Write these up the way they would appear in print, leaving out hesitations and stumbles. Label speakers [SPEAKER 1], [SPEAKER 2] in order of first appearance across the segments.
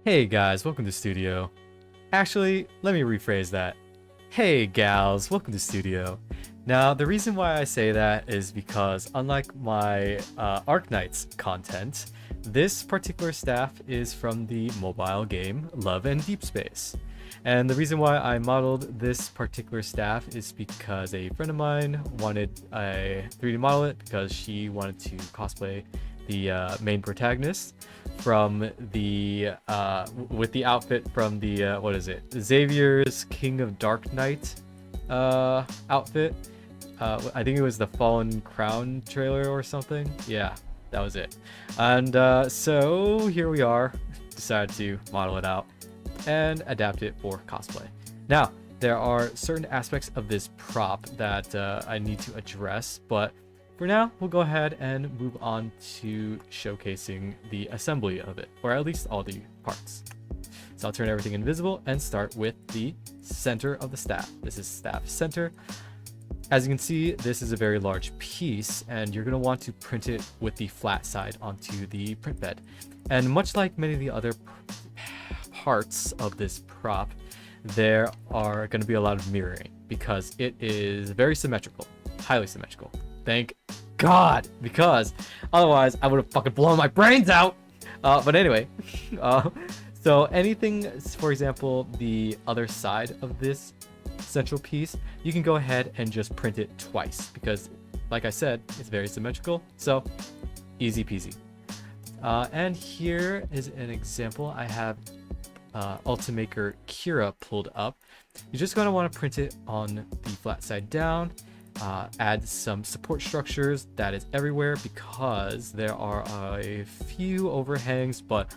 [SPEAKER 1] Hey guys, welcome to studio. Actually, let me rephrase that. Hey gals, welcome to studio. Now, the reason why I say that is because unlike my Arknights content, this particular staff is from the mobile game Love and Deep Space. And the reason why I modeled this particular staff is because a friend of mine wanted a 3D model it because she wanted to cosplay the main protagonist from the with the outfit from the what is it, Xavier's King of Darknight outfit. I think it was the Fallen Crown trailer or something. Yeah, that was it. And so here we are, decided to model it out and adapt it for cosplay. Now, there are certain aspects of this prop that I need to address, but for now, we'll go ahead and move on to showcasing the assembly of it, or at least all the parts. So I'll turn everything invisible and start with the center of the staff. This is staff center. As you can see, this is a very large piece, and you're going to want to print it with the flat side onto the print bed. And much like many of the other parts of this prop, there are going to be a lot of mirroring because it is very symmetrical, highly symmetrical. Thank God, because otherwise I would have fucking blown my brains out. But anyway, so anything, for example, the other side of this central piece, you can go ahead and just print it twice because, like I said, it's very symmetrical. So easy peasy. And here is an example. I have Ultimaker Kira pulled up. You're just going to want to print it on the flat side down. Add some support structures that is everywhere because there are a few overhangs, but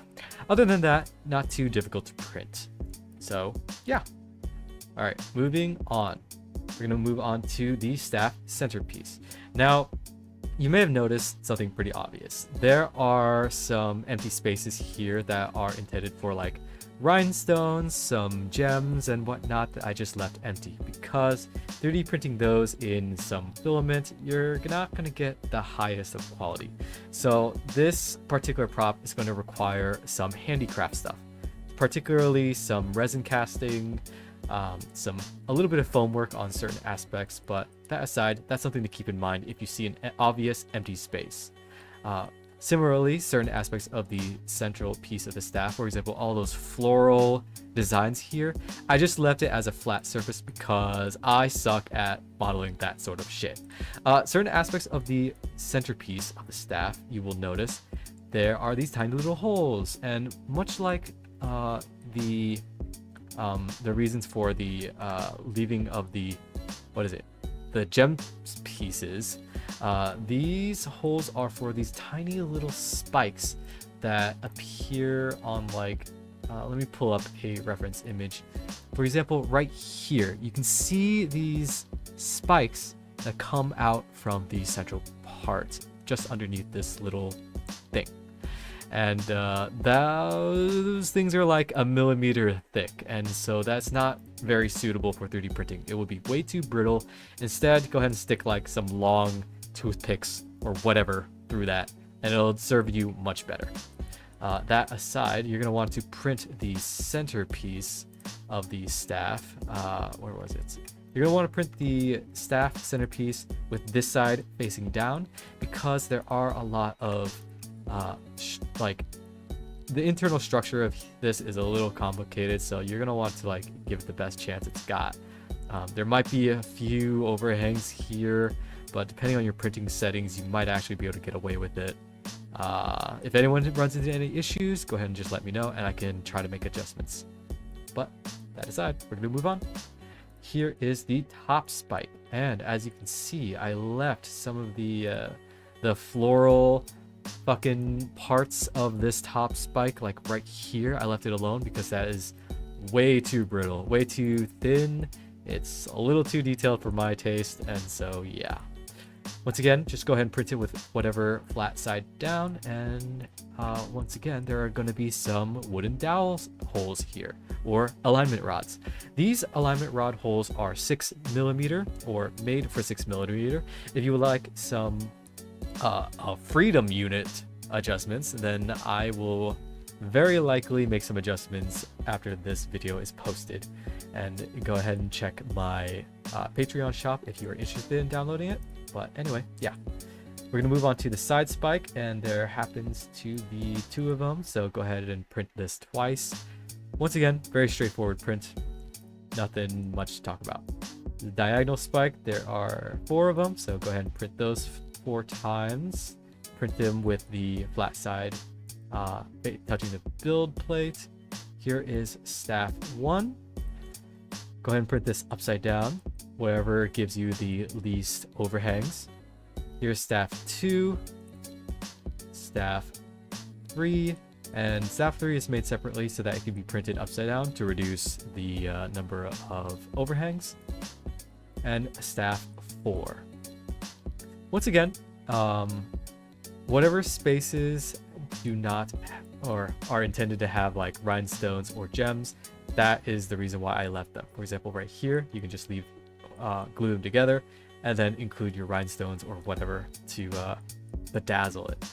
[SPEAKER 1] other than that, not too difficult to print. So yeah. All right, moving on. We're gonna move on to the staff centerpiece. Now, you may have noticed something pretty obvious. There are some empty spaces here that are intended for like rhinestones, some gems and whatnot that I just left empty because 3D printing those in some filament, you're not going to get the highest of quality. So this particular prop is going to require some handicraft stuff, particularly some resin casting, a little bit of foam work on certain aspects, but that aside, that's something to keep in mind if you see an obvious empty space. Similarly, certain aspects of the central piece of the staff, for example, all those floral designs here, I just left it as a flat surface because I suck at modeling that sort of shit. Certain aspects of the centerpiece of the staff, you will notice there are these tiny little holes, and much like the reasons for the leaving of the, the gem pieces, these holes are for these tiny little spikes that appear on like, let me pull up a reference image. For example, right here, you can see these spikes that come out from the central part just underneath this little thing. And those things are like a millimeter thick, and so that's not very suitable for 3D printing. It would be way too brittle. Instead, go ahead and stick like some long toothpicks or whatever through that, and it'll serve you much better. That aside, you're going to want to print the centerpiece of the staff. Where was it? You're going to want to print the staff centerpiece with this side facing down because there are a lot of like the internal structure of this is a little complicated, so you're gonna want to like give it the best chance it's got. There might be a few overhangs here, but depending on your printing settings, you might actually be able to get away with it. If anyone runs into any issues, go ahead and just let me know and I can try to make adjustments. But that aside, we're gonna move on. Here is the top spike, and as you can see, I left some of the floral fucking parts of this top spike like right here. I left it alone because that is way too brittle, way too thin. It's a little too detailed for my taste, and so yeah. Once again, just go ahead and print it with whatever flat side down, and once again, there are going to be some wooden dowel holes here, or alignment rods. These alignment rod holes are 6mm, or made for 6mm. If you would like some freedom unit adjustments, then I will very likely make some adjustments after this video is posted. And go ahead and check my Patreon shop if you are interested in downloading it. But anyway, yeah. We're going to move on to the side spike, and there happens to be 2 of them. So go ahead and print this twice. Once again, very straightforward print. Nothing much to talk about. The diagonal spike, there are 4 of them. So go ahead and print those 4 times. Print them with the flat side touching the build plate. Here is staff 1. Go ahead and print this upside down, wherever gives you the least overhangs. Here's staff 2, staff 3, and staff 3 is made separately so that it can be printed upside down to reduce the number of overhangs. And staff 4. Once again, whatever spaces do not or are intended to have like rhinestones or gems, that is the reason why I left them. For example, right here, you can just leave glue them together and then include your rhinestones or whatever to bedazzle it.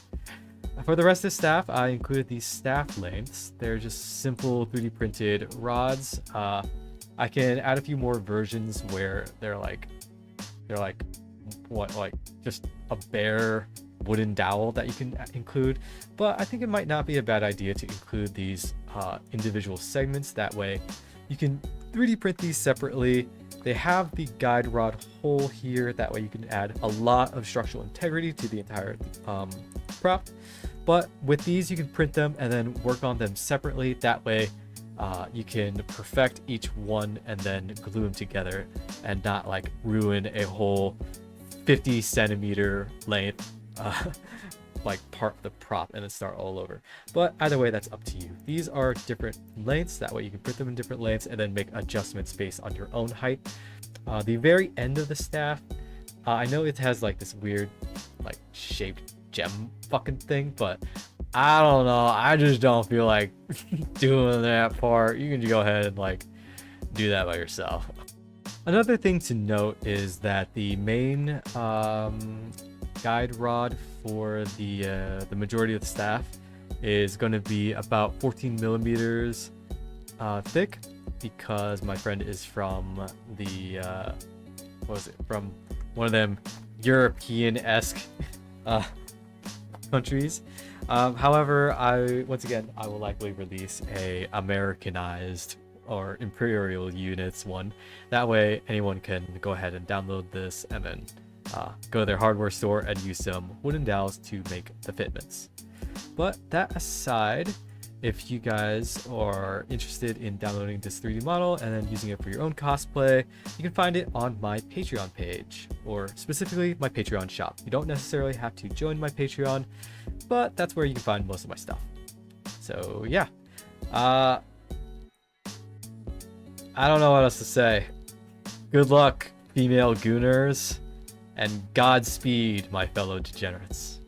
[SPEAKER 1] For the rest of the staff, I included these staff lengths. They're just simple 3D printed rods. I can add a few more versions where they're like just a bare wooden dowel that you can include, but I think it might not be a bad idea to include these individual segments. That way you can 3D print these separately. They have the guide rod hole here, that way you can add a lot of structural integrity to the entire prop. But with these you can print them and then work on them separately. That way you can perfect each one and then glue them together and not like ruin a whole 50 centimeter length like part of the prop and then start all over. But either way, that's up to you. These are different lengths, that way you can print them in different lengths and then make adjustments based on your own height. The very end of the staff, I know it has like this weird like shaped gem fucking thing, but I don't know, I just don't feel like doing that part. You can go ahead and like do that by yourself. Another thing to note is that the main guide rod for the majority of the staff is going to be about 14 millimeters thick, because my friend is from the what was it, from one of them European-esque countries. However, I will likely release a Americanized or Imperial units one. That way anyone can go ahead and download this and then go to their hardware store and use some wooden dowels to make the fitments. But that aside, if you guys are interested in downloading this 3D model and then using it for your own cosplay, you can find it on my Patreon page, or specifically my Patreon shop. You don't necessarily have to join my Patreon, but that's where you can find most of my stuff. So yeah, I don't know what else to say. Good luck, female Gooners, and Godspeed, my fellow degenerates.